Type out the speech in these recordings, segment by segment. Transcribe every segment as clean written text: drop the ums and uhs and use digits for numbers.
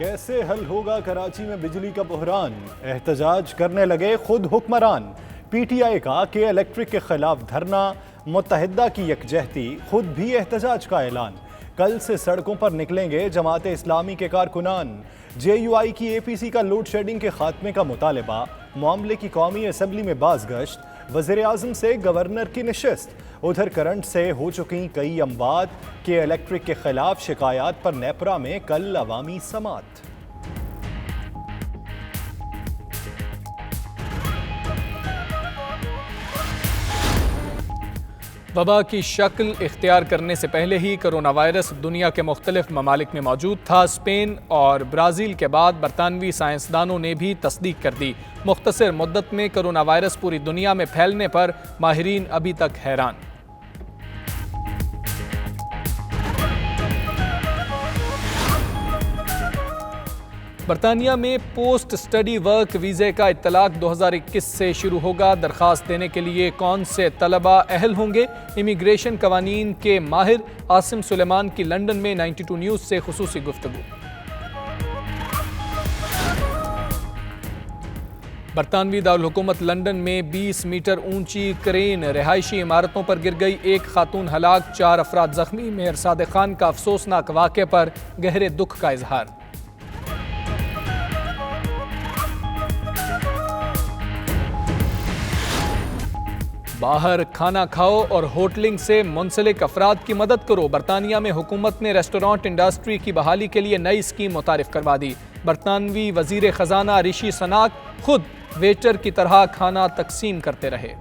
کیسے حل ہوگا کراچی میں بجلی کا بحران؟ احتجاج کرنے لگے خود حکمران۔ پی ٹی آئی کا کہ الیکٹرک کے خلاف دھرنا، متحدہ کی یکجہتی، خود بھی احتجاج کا اعلان۔ کل سے سڑکوں پر نکلیں گے جماعت اسلامی کے کارکنان۔ جے یو آئی کی اے پی سی کا لوڈ شیڈنگ کے خاتمے کا مطالبہ، معاملے کی قومی اسمبلی میں باز گشت، وزیر اعظم سے گورنر کی نشست۔ ادھر کرنٹ سے ہو چکی کئی اموات کے الیکٹرک کے خلاف شکایات پر نیپرا میں کل عوامی سماعت۔ وبا کی شکل اختیار کرنے سے پہلے ہی کرونا وائرس دنیا کے مختلف ممالک میں موجود تھا۔ اسپین اور برازیل کے بعد برطانوی سائنسدانوں نے بھی تصدیق کر دی۔ مختصر مدت میں کرونا وائرس پوری دنیا میں پھیلنے پر ماہرین ابھی تک حیران۔ برطانیہ میں پوسٹ سٹڈی ورک ویزے کا اطلاق 2021 سے شروع ہوگا۔ درخواست دینے کے لیے کون سے طلبہ اہل ہوں گے؟ امیگریشن قوانین کے ماہر عاصم سلیمان کی لندن میں 92 نیوز سے خصوصی گفتگو۔ برطانوی دارالحکومت لندن میں 20 میٹر اونچی کرین رہائشی عمارتوں پر گر گئی، ایک خاتون ہلاک، 4 افراد زخمی۔ میئر صادق خان کا افسوسناک واقعے پر گہرے دکھ کا اظہار۔ باہر کھانا کھاؤ اور ہوٹلنگ سے منسلک افراد کی مدد کرو۔ برطانیہ میں حکومت نے ریسٹورانٹ انڈسٹری کی بحالی کے لیے نئی اسکیم متعارف کروا دی۔ برطانوی وزیر خزانہ رشی سناک خود ویٹر کی طرح کھانا تقسیم کرتے رہے۔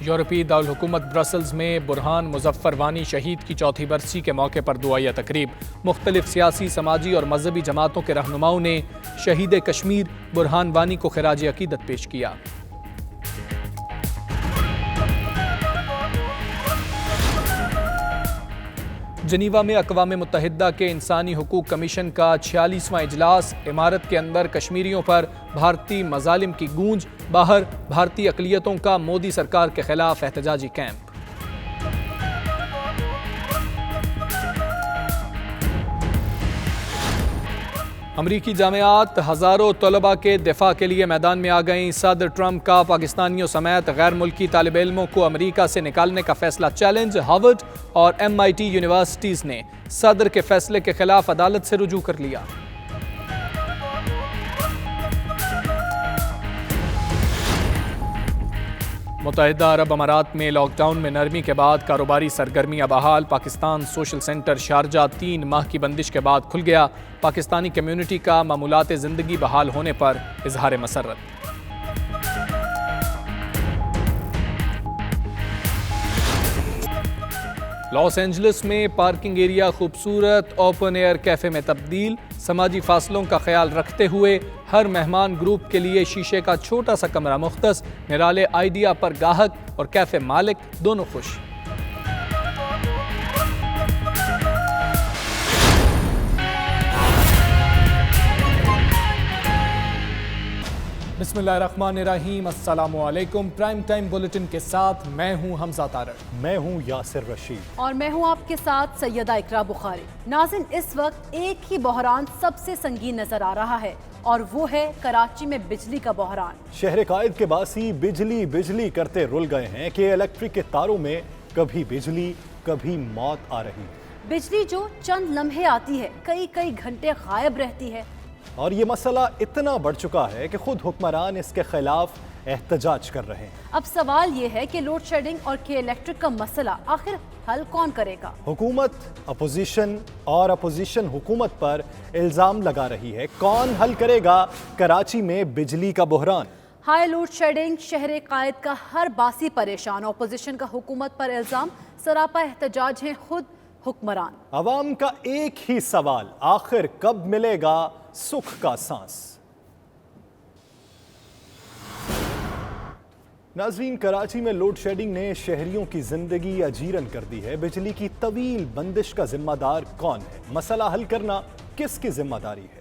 یورپی دارالحکومت برسلز میں برہان مظفر وانی شہید کی 4تھی برسی کے موقع پر دعائیہ تقریب۔ مختلف سیاسی، سماجی اور مذہبی جماعتوں کے رہنماؤں نے شہید کشمیر برہان وانی کو خراج عقیدت پیش کیا۔ جنیوا میں اقوام متحدہ کے انسانی حقوق کمیشن کا 46واں اجلاس۔ عمارت کے اندر کشمیریوں پر بھارتی مظالم کی گونج، باہر بھارتی اقلیتوں کا مودی سرکار کے خلاف احتجاجی کیمپ۔ امریکی جامعات ہزاروں طلباء کے دفاع کے لیے میدان میں آ گئیں۔ صدر ٹرمپ کا پاکستانیوں سمیت غیر ملکی طالب علموں کو امریکہ سے نکالنے کا فیصلہ چیلنج۔ ہارورڈ اور MIT یونیورسٹیز نے صدر کے فیصلے کے خلاف عدالت سے رجوع کر لیا۔ متحدہ عرب امارات میں لاک ڈاؤن میں نرمی کے بعد کاروباری سرگرمیاں بحال۔ پاکستان سوشل سینٹر شارجہ 3 ماہ کی بندش کے بعد کھل گیا۔ پاکستانی کمیونٹی کا معمولات زندگی بحال ہونے پر اظہار مسرت۔ لاس اینجلس میں پارکنگ ایریا خوبصورت اوپن ایئر کیفے میں تبدیل۔ سماجی فاصلوں کا خیال رکھتے ہوئے ہر مہمان گروپ کے لیے شیشے کا چھوٹا سا کمرہ مختص۔ نرالے آئیڈیا پر گاہک اور کیفے مالک دونوں خوش۔ بسم اللہ الرحمن الرحیم، السلام علیکم۔ پرائم ٹائم بلیٹن کے ساتھ میں ہوں حمزہ طارق، میں ہوں یاسر رشید اور میں ہوں آپ کے ساتھ سیدہ اقرا بخاری۔ ناظرین، اس وقت ایک ہی بحران سب سے سنگین نظر آ رہا ہے اور وہ ہے کراچی میں بجلی کا بحران۔ شہر قائد کے باسی بجلی بجلی کرتے رل گئے ہیں کہ الیکٹرک کے تاروں میں کبھی بجلی کبھی موت آ رہی۔ بجلی جو چند لمحے آتی ہے، کئی گھنٹے غائب رہتی ہے، اور یہ مسئلہ اتنا بڑھ چکا ہے کہ خود حکمران اس کے خلاف احتجاج کر رہے ہیں۔ اب سوال یہ ہے کہ لوڈ شیڈنگ اور کے الیکٹرک کا مسئلہ آخر حل کون کرے گا؟ حکومت اپوزیشن اور اپوزیشن حکومت پر الزام لگا رہی ہے۔ کون حل کرے گا کراچی میں بجلی کا بحران؟ ہائی لوڈ شیڈنگ، شہر قائد کا ہر باسی پریشان، اپوزیشن کا حکومت پر الزام، سراپا احتجاج ہیں خود حکمران۔ عوام کا ایک ہی سوال، آخر کب ملے گا سکھ کا سانس؟ ناظرین، کراچی میں لوڈ شیڈنگ نے شہریوں کی زندگی اجیرن کر دی ہے۔ بجلی کی طویل بندش کا ذمہ دار کون ہے؟ مسئلہ حل کرنا کس کی ذمہ داری ہے؟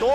2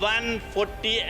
140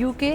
UK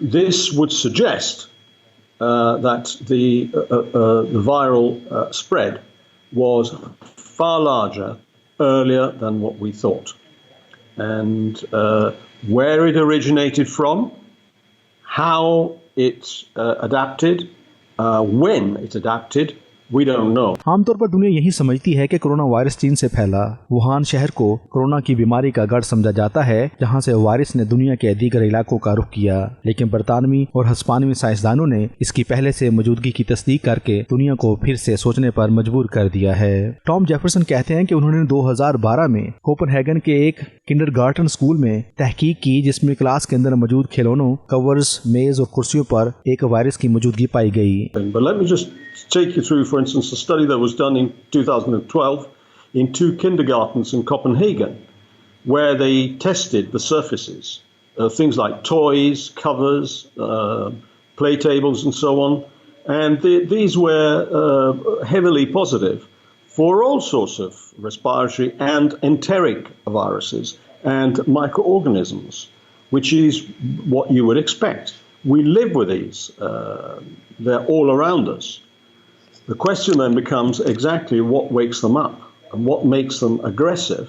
This would suggest that the viral spread was far larger earlier than what we thought. And where it originated from, how it adapted, when it adapted, we don't know. عام طور پر دنیا یہی سمجھتی ہے کہ کرونا وائرس چین سے پھیلا. Wuhan شہر کو کورونا کی بیماری کا گڑھ سمجھا جاتا ہے جہاں سے وائرس نے دنیا کے دیگر علاقوں کا رخ کیا، لیکن برطانوی اور ہسپانوی سائنسدانوں نے اس کی پہلے سے موجودگی کی تصدیق کر کے دنیا کو پھر سے سوچنے پر مجبور کر دیا ہے. ٹام جیفرسن کہتے ہیں کہ انہوں نے 2012 میں کوپن ہیگن کے ایک کنڈرگارٹن اسکول میں تحقیق کی جس میں کلاس کے اندر موجود کھلونوں، کورز، میز اور کرسیوں پر ایک وائرس کی موجودگی پائی گئی. But let me just take you through, for instance, a study that was done in 2012 in 2 kindergartens in Copenhagen, where they tested the surfaces, things like toys, covers, play tables and so on, and these were heavily positive for all sorts of respiratory and enteric viruses and microorganisms, which is what you would expect. We live with these. They're all around us. The question then becomes exactly what wakes them up and what makes them aggressive.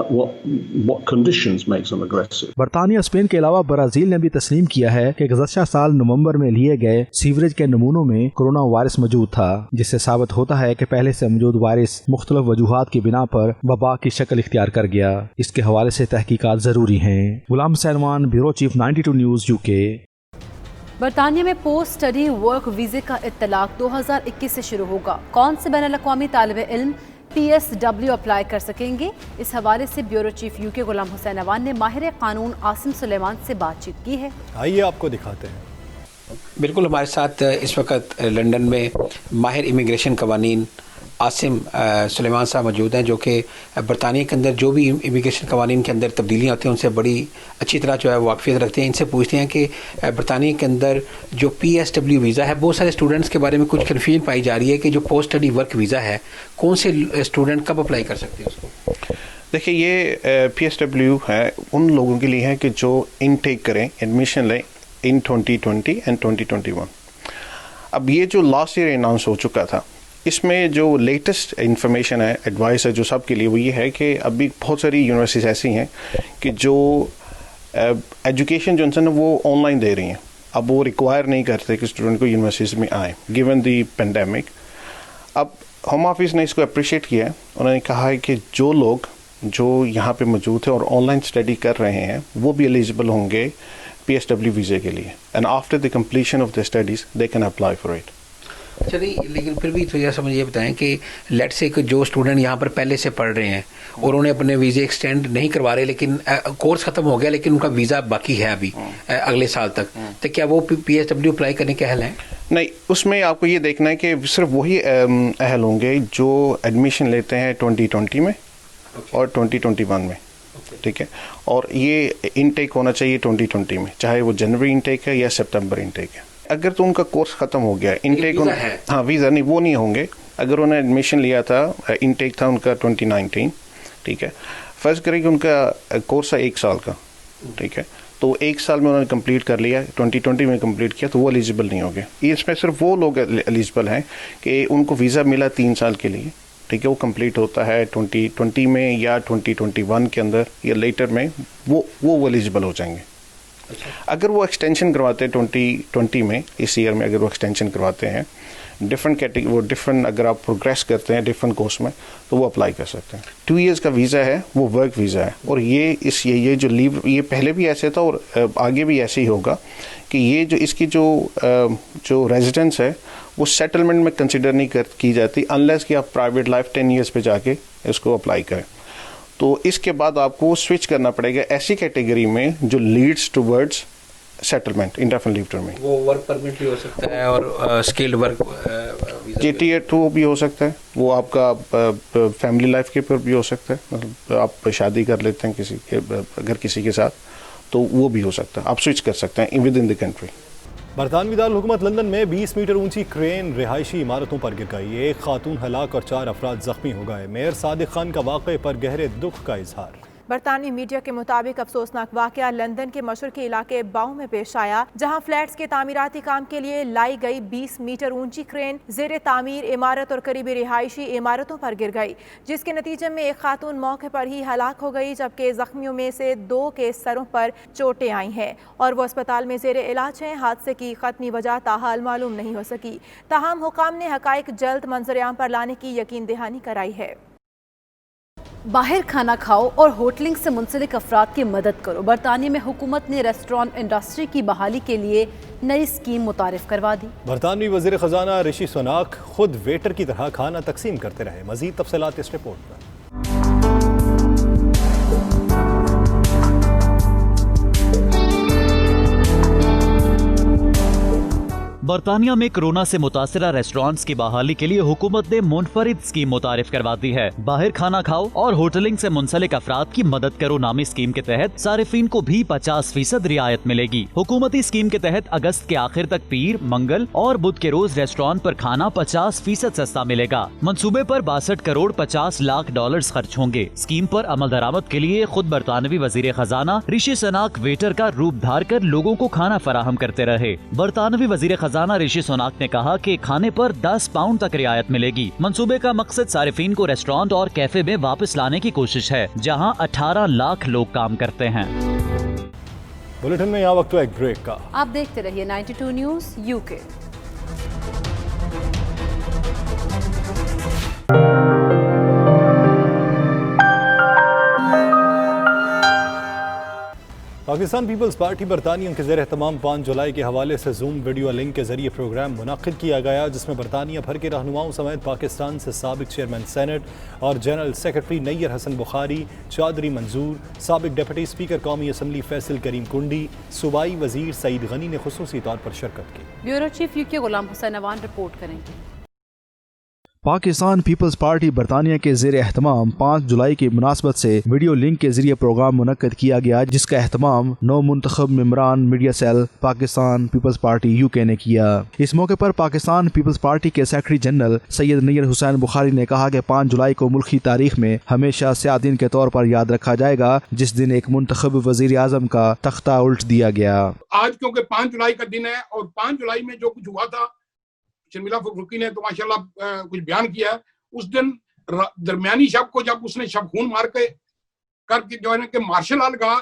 What conditions makes them aggressive. برطانیہ، Spain کے علاوہ Brazil نے بھی تسلیم کیا ہے کہ گزشتہ سال نومبر میں لیے گئے سیوریج کے نمونوں میں کرونا وائرس موجود تھا، جس سے ثابت ہوتا ہے کہ پہلے سے موجود وائرس مختلف وجوہات کی بنا پر وبا کی شکل اختیار کر گیا. اس کے حوالے سے تحقیقات ضروری ہیں. Ghulam Salman, bureau chief 92 news UK. برطانیہ میں پوسٹ اسٹڈی ورک ویزے کا اطلاق 2021 سے شروع ہوگا. کون سے بین الاقوامی طالب علم PSW اپلائی کر سکیں گے؟ اس حوالے سے بیورو چیف UK غلام حسین اوان نے ماہر قانون عاصم سلیمان سے بات چیت کی ہے. آئیے آپ کو دکھاتے ہیں. بالکل، ہمارے ساتھ اس وقت لنڈن میں ماہر امیگریشن قوانین عاصم سلیمان صاحب موجود ہیں، جو کہ برطانیہ کے اندر جو بھی امیگریشن قوانین کے اندر تبدیلیاں ہوتی ہیں ان سے بڑی اچھی طرح جو ہے واقفیت رکھتے ہیں. ان سے پوچھتے ہیں کہ برطانیہ کے اندر جو PSW ویزا ہے، بہت سارے اسٹوڈنٹس کے بارے میں کچھ کنفیوژن پائی جا رہی ہے کہ جو پوسٹ اسٹڈی ورک ویزا ہے کون سے اسٹوڈنٹ کب اپلائی کر سکتے ہیں اس کو؟ دیکھیے، یہ PSW ہے ان لوگوں کے لیے ہے کہ جو انٹیک کریں، ایڈمیشن لیں ان 2020 اینڈ 2021. اب یہ جو لاسٹ ایئر اناؤنس ہو چکا تھا، اس میں جو لیٹسٹ انفارمیشن ہے، ایڈوائس ہے جو سب کے لیے، وہ یہ ہے کہ ابھی بہت ساری یونیورسٹیز ایسی ہیں کہ جو ایجوکیشن جو انسان وہ آن لائن دے رہی ہیں. اب وہ ریکوائر نہیں کرتے کہ اسٹوڈنٹ کو یونیورسٹیز میں آئیں گیون دی پینڈیمک. اب ہوم آفس نے اس کو اپریشیٹ کیا ہے. انہوں نے کہا ہے کہ جو لوگ جو یہاں پہ موجود ہیں اور آن لائن اسٹڈی کر رہے ہیں وہ بھی ایلیجیبل ہوں گے PSW ویزے کے لیے، and after the completion of the studies they can apply for it. چلیے، لیکن پھر بھی تو جیسا مجھے یہ بتائیں کہ لیٹ سے جو اسٹوڈنٹ یہاں پر پہلے سے پڑھ رہے ہیں اور انہیں اپنے ویزے ایکسٹینڈ نہیں کروا رہے، لیکن کورس ختم ہو گیا لیکن ان کا ویزا باقی ہے ابھی اگلے سال تک، تو کیا وہ PSW اپلائی کرنے کے اہل ہیں؟ نہیں، اس میں آپ کو یہ دیکھنا ہے کہ صرف وہی اہل ہوں گے جو ایڈمیشن لیتے ہیں 2020 میں اور 2021 میں. ٹھیک ہے، اور یہ انٹیک ہونا چاہیے 2020 میں، چاہے وہ جنوری انٹیک ہے یا سپتمبر انٹیک ہے. اگر تو ان کا کورس ختم ہو گیا انٹیک، ہاں ویزا نہیں، وہ نہیں ہوں گے. اگر انہوں نے ایڈمیشن لیا تھا، انٹیک تھا ان کا 2019، ٹھیک ہے، فرض کریں کہ ان کا کورس ہے 1 سال کا، ٹھیک ہے، تو 1 سال میں انہوں نے کمپلیٹ کر لیا، 2020 میں کمپلیٹ کیا، تو وہ ایلیجیبل نہیں ہوں گے. اس میں صرف وہ لوگ ایلیجیبل ہیں کہ ان کو ویزا ملا 3 سال کے لیے، ٹھیک ہے، وہ کمپلیٹ ہوتا ہے 2020 میں یا 2021 کے اندر یا لیٹر میں، وہ ایلیجیبل ہو جائیں گے. اگر وہ ایکسٹینشن کرواتے ہیں 2020 میں، اس ایئر میں اگر وہ ایکسٹینشن کرواتے ہیں ڈفرینٹ کیٹیگری، وہ ڈفرینٹ اگر آپ پروگریس کرتے ہیں ڈفرینٹ کورس میں تو وہ اپلائی کر سکتے ہیں. 2 ایئرس کا ویزا ہے، وہ ورک ویزا ہے، اور یہ جو لیو، یہ پہلے بھی ایسے تھا اور آگے بھی ایسے ہی ہوگا کہ یہ جو اس کی جو ریزیڈنس ہے وہ سیٹلمنٹ میں کنسیڈر نہیں کی جاتی انلیس کہ آپ پرائیویٹ لائف 10 ایئرس پہ جا کے اس کو اپلائی کریں. تو اس کے بعد آپ کو سوئچ کرنا پڑے گا ایسی کیٹیگری میں جو leads towards settlement indefinite leave to remain. وہ ورک پرمٹ بھی ہو سکتا ہے اور اسکلڈ ورک Tier 2 بھی ہو سکتا ہے، وہ آپ کا فیملی لائف کے پر بھی ہو سکتا ہے، مطلب آپ شادی کر لیتے ہیں اگر کسی کے ساتھ تو وہ بھی ہو سکتا ہے، آپ سوئچ کر سکتے ہیں ود ان دی کنٹری. برطانوی دارالحکومت لندن میں 20 میٹر اونچی کرین رہائشی عمارتوں پر گر گئی. 1 خاتون ہلاک اور 4 افراد زخمی ہو گئے. میئر صادق خان کا واقعے پر گہرے دکھ کا اظہار. برطانوی میڈیا کے مطابق افسوسناک واقعہ لندن کے مشرقی علاقے باؤں میں پیش آیا، جہاں فلیٹس کے تعمیراتی کام کے لیے لائی گئی 20 میٹر اونچی کرین زیر تعمیر عمارت اور قریبی رہائشی عمارتوں پر گر گئی، جس کے نتیجے میں ایک خاتون موقع پر ہی ہلاک ہو گئی، جبکہ زخمیوں میں سے 2 کے سروں پر چوٹیں آئی ہیں اور وہ اسپتال میں زیر علاج ہیں۔ حادثے کی حتمی وجہ تاحال معلوم نہیں ہو سکی، تاہم حکام نے حقائق جلد منظر عام پر لانے کی یقین دہانی کرائی ہے۔ باہر کھانا کھاؤ اور ہوٹلنگ سے منسلک افراد کی مدد کرو۔ برطانیہ میں حکومت نے ریسٹورانٹ انڈسٹری کی بحالی کے لیے نئی اسکیم متعارف کروا دی۔ برطانوی وزیر خزانہ رشی سوناک خود ویٹر کی طرح کھانا تقسیم کرتے رہے۔ مزید تفصیلات اس رپورٹ میں۔ برطانیہ میں کورونا سے متاثرہ ریسٹورانٹس کی بحالی کے لیے حکومت نے منفرد اسکیم متعارف کروا دی ہے۔ باہر کھانا کھاؤ اور ہوٹلنگ سے منسلک افراد کی مدد کرو نامی اسکیم کے تحت صارفین کو بھی 50% رعایت ملے گی۔ حکومتی اسکیم کے تحت اگست کے آخر تک پیر، منگل اور بدھ کے روز ریسٹورانٹ پر کھانا 50% سستا ملے گا۔ منصوبے پر 62 کروڑ 50 لاکھ ڈالرز خرچ ہوں گے۔ اسکیم پر عمل درآمد کے لیے خود برطانوی وزیر خزانہ رشی سوناک ویٹر کا روپ دھار کر لوگوں کو کھانا فراہم کرتے رہے۔ برطانوی وزیر خزانہ رشی سوناک نے کہا کہ کھانے پر 10 پاؤنڈ تک رعایت ملے گی۔ منصوبے کا مقصد صارفین کو ریسٹورانٹ اور کیفے میں واپس لانے کی کوشش ہے، جہاں 18 لاکھ لوگ کام کرتے ہیں۔ بلیٹن میں یہاں وقت ایک بریک کا۔ آپ دیکھتے رہیے 92 نیوز UK۔ پاکستان پیپلز پارٹی برطانیہ کے زیر اہتمام 5 جولائی کے حوالے سے زوم ویڈیو لنک کے ذریعے پروگرام منعقد کیا گیا، جس میں برطانیہ بھر کے رہنماؤں سمیت پاکستان سے سابق چیئرمین سینٹ اور جنرل سیکرٹری نیّر حسن بخاری، چودھری منظور، سابق ڈپٹی اسپیکر قومی اسمبلی فیصل کریم کنڈی، صوبائی وزیر سعید غنی نے خصوصی طور پر شرکت کی۔ بیورو چیف UK غلام حسین اوان رپورٹ کریں گے۔ پاکستان پیپلز پارٹی برطانیہ کے زیر اہتمام 5 جولائی کی مناسبت سے ویڈیو لنک کے ذریعے پروگرام منعقد کیا گیا، جس کا اہتمام نو منتخب ممبران media cell Pakistan Peoples Party UK نے کیا۔ اس موقع پر پاکستان پیپلز پارٹی کے سیکرٹری جنرل سید نیّر حسین بخاری نے کہا کہ 5 جولائی کو ملکی تاریخ میں ہمیشہ سیاہ دن کے طور پر یاد رکھا جائے گا، جس دن ایک منتخب وزیر اعظم کا تختہ الٹ دیا گیا۔ آج کیونکہ 5 جولائی کا دن ہے اور 5 جولائی میں جو کچھ ہوا تھا، شرمیلا فروخی نے تو ماشاءاللہ کچھ بیان کیا ہے، اس دن درمیانی شب کو جب اس نے شب خون مار کے کر کے جو ہے نا کہ مارشل لا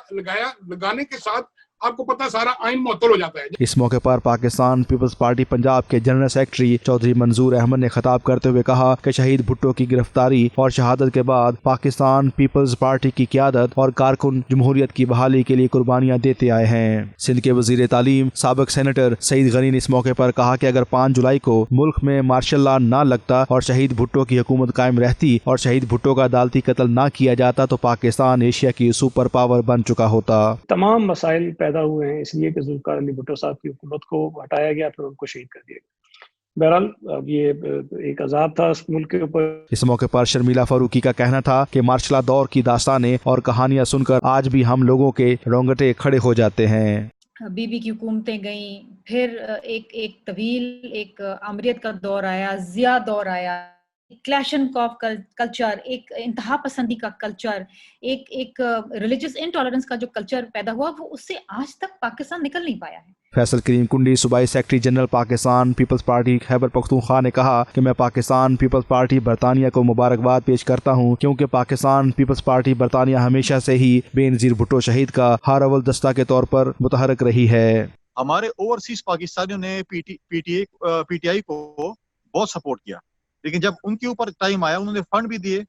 لگانے کے ساتھ آپ کو پتا سارا آئین معطل ہو جاتا ہے۔ اس موقع پر پاکستان پیپلز پارٹی پنجاب کے جنرل سیکرٹری چودھری منظور احمد نے خطاب کرتے ہوئے کہا کہ شہید بھٹو کی گرفتاری اور شہادت کے بعد پاکستان پیپلز پارٹی کی قیادت اور کارکن جمہوریت کی بحالی کے لیے قربانیاں دیتے آئے ہیں۔ سندھ کے وزیر تعلیم سابق سینیٹر سعید غنی نے اس موقع پر کہا کہ اگر 5 جولائی کو ملک میں مارشل لا نہ لگتا اور شہید بھٹو کی حکومت قائم رہتی اور شہید بھٹو کا عدالتی قتل نہ کیا جاتا تو پاکستان ایشیا کی سپر پاور بن چکا ہوتا۔ تمام مسائل پیدا ہوئے ہیں اس لیے کہ ذوالفقار علی بھٹو صاحب کی حکومت کو ہٹایا گیا، پھر ان کو شہید کر دیا گیا۔ بہرحال اب یہ ایک عذاب تھا اس ملک کے اوپر۔ اس موقع پر شرمیلا فاروقی کا کہنا تھا کہ مارشل دور کی داستانیں اور کہانیاں سن کر آج بھی ہم لوگوں کے رونگٹے کھڑے ہو جاتے ہیں۔ بی بی کی حکومتیں گئیں، پھر ایک طویل ایک آمریت کا دور آیا، ضیاء دور آیا، کلیشن کاف کلچر، ایک انتہا پسندی کا کلچر، ایک ریلیجس انٹالرنس کا جو کلچر پیدا ہوا، وہ اس سے آج تک پاکستان نکل نہیں پایا ہے۔ فیصل کریم کنڈی صوبائی سیکرٹری جنرل پاکستان پیپلز پارٹی خیبر پختونخوا نے کہا کہ میں پاکستان پیپلز پارٹی برطانیہ کو مبارکباد پیش کرتا ہوں، کیونکہ پاکستان پیپلز پارٹی برطانیہ ہمیشہ سے ہی بے نظیر بھٹو شہید کا ہر اول دستہ کے طور پر متحرک رہی ہے۔ ہمارے اوورسیز پاکستانیوں نے پی ٹی آئی کو بہت سپورٹ کیا، لیکن جب ان کے اوپر ٹائم آیا انہوں نے فنڈ بھی دیے،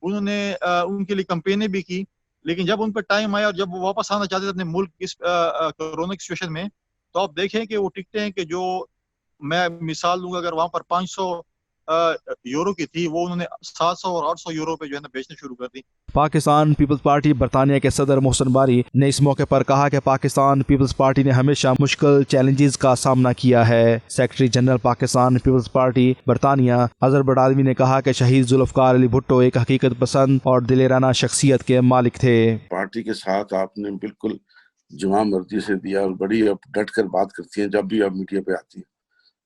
انہوں نے ان کے لیے کمپینیں بھی کی، لیکن جب ان پر ٹائم آیا اور جب وہ واپس آنا چاہتے تھے اپنے ملک اس کورونا کی سچویشن میں، تو آپ دیکھیں کہ وہ ٹکٹیں کہ جو میں مثال دوں گا، اگر وہاں پر 500 یورو کی تھی، وہ انہوں نے 700 اور 800 یورو پہ جو ہے نا بیچنا شروع کر دی۔ پاکستان پیپلز پارٹی برطانیہ کے صدر محسن باری نے اس موقع پر کہا کہ پاکستان پیپلز پارٹی نے ہمیشہ مشکل چیلنجز کا سامنا کیا ہے۔ سیکرٹری جنرل پاکستان پیپلز پارٹی برطانیہ اظہر بڑالوی نے کہا کہ شہید ذوالفقار علی بھٹو ایک حقیقت پسند اور دلیرانہ شخصیت کے مالک تھے۔ پارٹی کے ساتھ آپ نے بالکل جمع مرضی سے دیا اور بڑی اب ڈٹ کر بات کرتی ہیں جب بھی آپ میڈیا پہ آتی ہیں،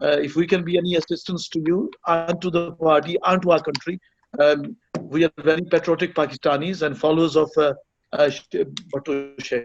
if we can be any assistance to you and to the party and to our country, we are very patriotic Pakistanis and followers of Bhutto Sheikh.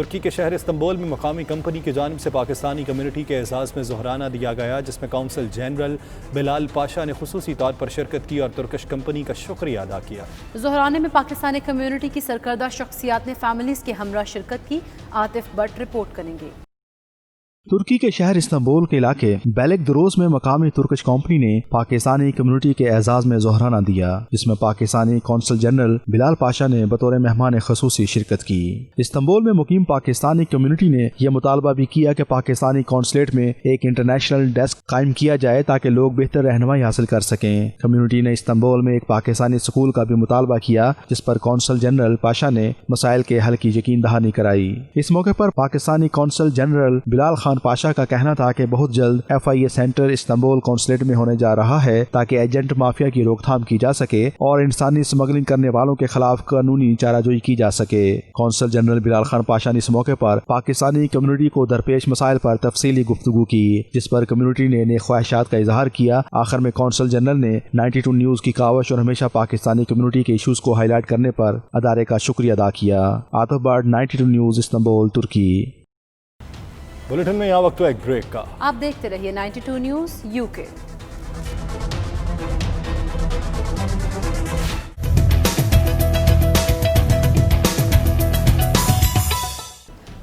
ترکی کے شہر استنبول میں مقامی کمپنی کی جانب سے پاکستانی کمیونٹی کے اعزاز میں ظہرانہ دیا گیا، جس میں کونسل جنرل بلال پاشا نے خصوصی طور پر شرکت کی اور ترکش کمپنی کا شکریہ ادا کیا۔ ظہرانے میں پاکستانی کمیونٹی کی سرکردہ شخصیات نے فیملیز کے ہمراہ شرکت کی۔ عاطف بٹ رپورٹ کریں گے۔ ترکی کے شہر استنبول کے علاقے بیلک دروز میں مقامی ترکش کمپنی نے پاکستانی کمیونٹی کے اعزاز میں ظہرانہ دیا، جس میں پاکستانی کونسل جنرل بلال پاشا نے بطور مہمان خصوصی شرکت کی۔ استنبول میں مقیم پاکستانی کمیونٹی نے یہ مطالبہ بھی کیا کہ پاکستانی کونسلیٹ میں ایک انٹرنیشنل ڈیسک قائم کیا جائے تاکہ لوگ بہتر رہنمائی حاصل کر سکیں۔ کمیونٹی نے استنبول میں ایک پاکستانی اسکول کا بھی مطالبہ کیا، جس پر کونسل جنرل پاشا نے مسائل کے حل کی یقین دہانی کرائی۔ اس موقع پر پاکستانی کونسل جنرل بلال خان پاشا کا کہنا تھا کہ بہت جلد FIA سینٹر استنبول کونسلیٹ میں ہونے جا رہا ہے تاکہ ایجنٹ مافیا کی روک تھام کی جا سکے اور انسانی اسمگلنگ کرنے والوں کے خلاف قانونی چارہ جوئی کی جا سکے۔ کونسل جنرل بلال خان پاشا نے اس موقع پر پاکستانی کمیونٹی کو درپیش مسائل پر تفصیلی گفتگو کی، جس پر کمیونٹی نے نیک خواہشات کا اظہار کیا۔ آخر میں کونسل جنرل نے 92 نیوز کی کاوش اور ہمیشہ پاکستانی کمیونٹی کے ایشوز کو ہائی لائٹ کرنے پر ادارے کا شکریہ ادا کیا۔ عاطف بٹ 92 نیوز استنبول ترکی۔ بلیٹن میں یہاں وقت ہے ایک بریک کا۔ آپ دیکھتے رہیے 92 نیوز UK۔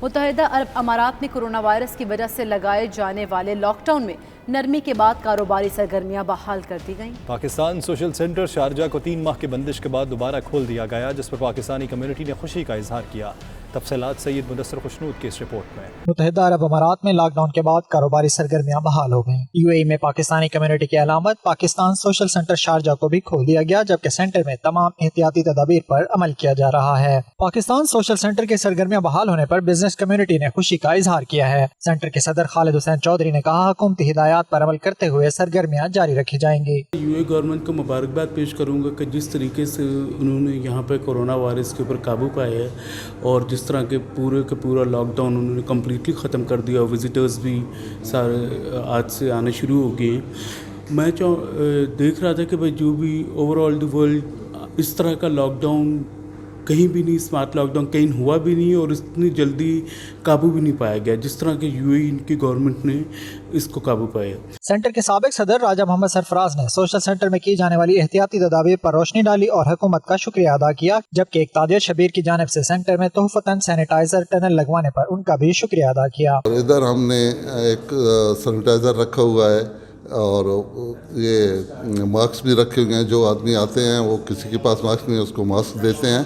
متحدہ عرب امارات میں کرونا وائرس کی وجہ سے لگائے جانے والے لاک ڈاؤن میں نرمی کے بعد کاروباری سرگرمیاں بحال کر دی گئیں۔ پاکستان سوشل سینٹر شارجہ کو 3 ماہ کی بندش کے بعد دوبارہ کھول دیا گیا، جس پر پاکستانی کمیونٹی نے خوشی کا اظہار کیا۔ تفصیلات سید مدثر خوشنود کی اس رپورٹ میں۔ متحدہ عرب امارات میں لاک ڈاؤن کے بعد کاروباری سرگرمیاں بحال ہو گئیں۔ UAE میں پاکستانی کمیونٹی کی علامت پاکستان سوشل سینٹر شارجہ کو بھی کھول دیا گیا، جبکہ سینٹر میں تمام احتیاطی تدابیر پر عمل کیا جا رہا ہے۔ پاکستان سوشل سینٹر کے سرگرمیاں بحال ہونے پر بزنس کمیونٹی نے خوشی کا اظہار کیا ہے۔ سینٹر کے صدر خالد حسین چودھری نے کہا حکومتی ہدایات پر عمل کرتے ہوئے سرگرمیاں جاری رکھی جائیں گی۔ UAE گورنمنٹ کو مبارکباد پیش کروں گا کہ جس طریقے سے انہوں نے یہاں پہ کورونا وائرس کے اوپر قابو پایا ہے اور جس طرح کے پورا لاک ڈاؤن انہوں نے کمپلیٹلی ختم کر دیا، وزٹرز بھی سارے آج سے آنا شروع ہو گئے ہیں۔ میں دیکھ رہا تھا کہ بھائی جو بھی اوور آل دی ورلڈ اس طرح کا لاک ڈاؤن کہیں بھی نہیں، اسمارٹ لاک ڈاؤن کہیں ہوا بھی نہیں اور اتنی جلدی قابو بھی نہیں پایا گیا جس طرح کہ UAE کی گورنمنٹ نے اس کو قابو پایا۔ سینٹر کے سابق صدر راجہ محمد سرفراز نے سوشل سینٹر میں کی جانے والی احتیاطی تدابیر پر روشنی ڈالی اور حکومت کا شکریہ ادا کیا، جبکہ اقتدار شبیر کی جانب سے سینٹر میں تحفتاً سینیٹائزر ٹنل لگوانے پر ان کا بھی شکریہ ادا کیا۔ ادھر ہم نے ایک سینیٹائزر رکھا ہوا ہے اور یہ ماسک بھی رکھے ہوئے ہیں، جو آدمی آتے ہیں وہ کسی کے پاس ماسک نہیں ہے اس کو ماسک دیتے ہیں،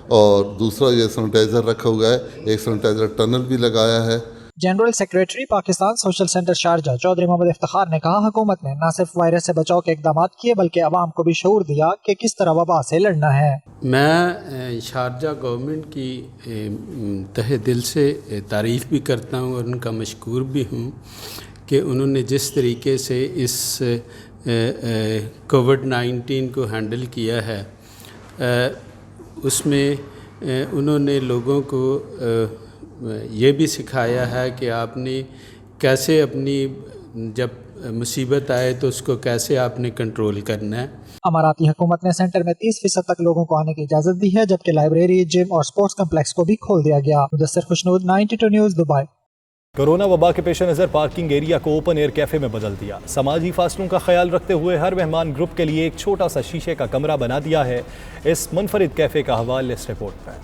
اور دوسرا یہ سینیٹائزر رکھا ہوا ہے، ایک سینیٹائزر ٹنل بھی لگایا ہے۔ General secretary Pakistan social centre Sharjah Chaudhry Muhammad Iftikhar نے کہا حکومت نے نہ صرف وائرس سے بچاؤ کے اقدامات کیے بلکہ عوام کو بھی شعور دیا کہ کس طرح وبا سے لڑنا ہے۔ میں شارجہ گورنمنٹ کی تہہ دل سے تعریف بھی کرتا ہوں اور ان کا مشکور بھی ہوں کہ انہوں نے جس طریقے سے اس کووڈ-19 کو ہینڈل کیا ہے، اس میں انہوں نے لوگوں کو یہ بھی سکھایا ہے کہ آپ نے کیسے اپنی جب مصیبت آئے تو اس کو کیسے آپ نے کنٹرول کرنا ہے۔ اماراتی حکومت نے سینٹر میں 30% تک لوگوں کو آنے کی اجازت دی ہے، جبکہ لائبریری، جم اور سپورٹس کمپلیکس کو بھی کھول دیا گیا۔ Mudassar Khushnood 92 news Dubai. Corona وبا کے پیش نظر پارکنگ ایریا کو اوپن ایئر کیفے میں بدل دیا۔ سماجی فاصلوں کا خیال رکھتے ہوئے ہر مہمان گروپ کے لیے ایک چھوٹا سا شیشے کا کمرہ بنا دیا ہے۔ اس منفرد کیفے کا حوالہ اس رپورٹ میں۔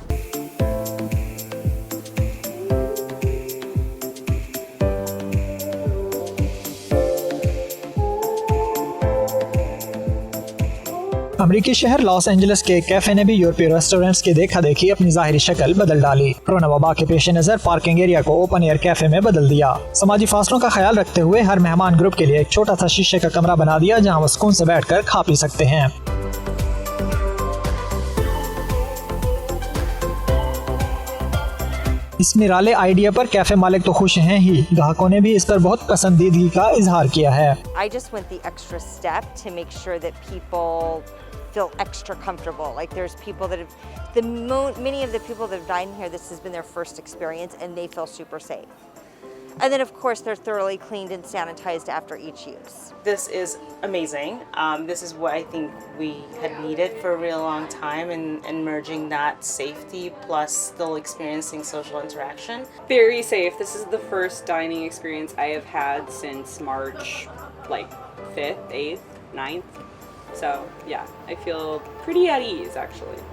امریکی شہر لاس اینجلس کے ایک کیفے نے بھی یورپی ریسٹورنٹس کی دیکھا دیکھی اپنی ظاہری شکل بدل ڈالی۔ کورونا وبا کے پیش نظر پارکنگ ایریا کو اوپن ایئر کیفے میں بدل دیا۔ سماجی فاصلوں کا خیال رکھتے ہوئے ہر مہمان گروپ کے لیے ایک چھوٹا سا شیشے کا کمرہ بنا دیا جہاں وہ سکون سے بیٹھ کر کھا پی سکتے ہیں۔ اس نرالے آئیڈیا پر کیفے مالک تو خوش ہیں ہی، گاہکوں نے بھی اس پر بہت پسندیدگی کا اظہار کیا ہے۔ I just went the extra step to make sure that people feel extra comfortable. Like there's people that have, many of the people that have dined here, this has been their first experience and they feel super safe. And then, of course, they're thoroughly cleaned and sanitized after each use. This is amazing. This is what I think we had needed for a real long time, and merging that safety plus still experiencing social interaction. Very safe. This is the first dining experience I have had since March, like 5th, 8th, 9th. So yeah, I feel pretty at ease actually.